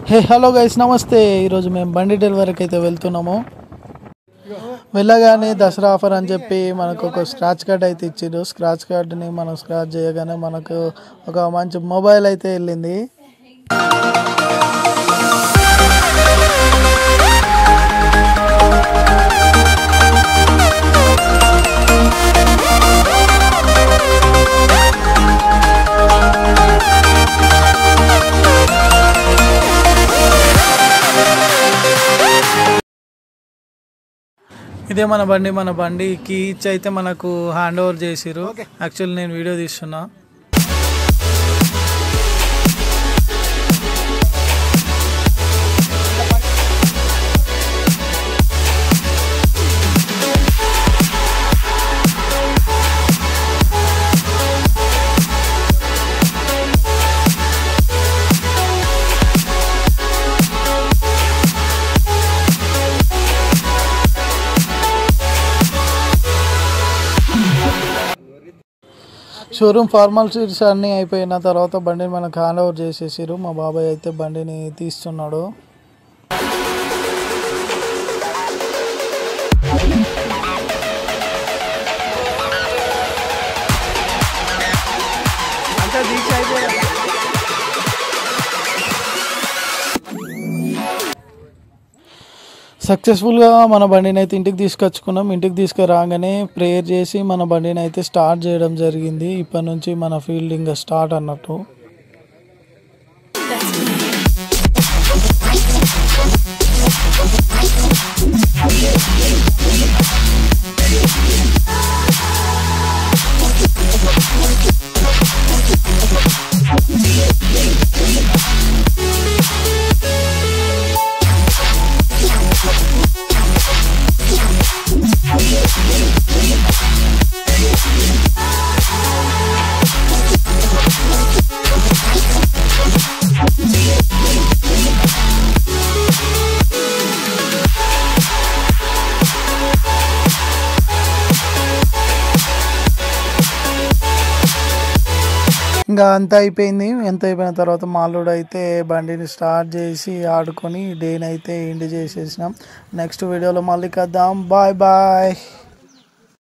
Hey hello guys నమస్తే. ఈరోజు మేము బండి డెలివరీకి అయితే వెళ్తున్నాము. వెళ్ళగానే దసరా ఆఫర్ అని చెప్పి మనకు ఒక స్క్రాచ్ కార్డ్ అయితే ఇచ్చారు. స్క్రాచ్ కార్డ్ని మనం స్క్రాచ్ చేయగానే మనకు ఒక మంచి మొబైల్ అయితే వెళ్ళింది. ఇదే మన బండికి ఇచ్చి అయితే మనకు హ్యాండ్ ఓవర్ చేసిరు. యాక్చువల్లీ నేను వీడియో తీస్తున్నా. షోరూమ్ ఫార్మాలిటీస్ అన్నీ అయిపోయిన తర్వాత బండిని మనకు హ్యాండ్ ఓవర్ చేసేసారు. మా బాబాయ్ అయితే బండిని తీస్తున్నాడు. సక్సెస్ఫుల్గా మన బండిని అయితే ఇంటికి తీసుకొచ్చుకున్నాం. ఇంటికి తీసుకురాగానే ప్రేయర్ చేసి మన బండిని అయితే స్టార్ట్ చేయడం జరిగింది. ఇప్పటి నుంచి మన ఫీల్డ్ ఇంకా స్టార్ట్ అన్నట్టు. ఇంకా అంత అయిపోయింది. ఎంత అయిపోయిన తర్వాత మాల్లోడు అయితే బండిని స్టార్ట్ చేసి ఆడుకొని డేని అయితే ఎండ్ చేసేసినాం. నెక్స్ట్ వీడియోలో మళ్ళీ కలుద్దాం. Bye bye.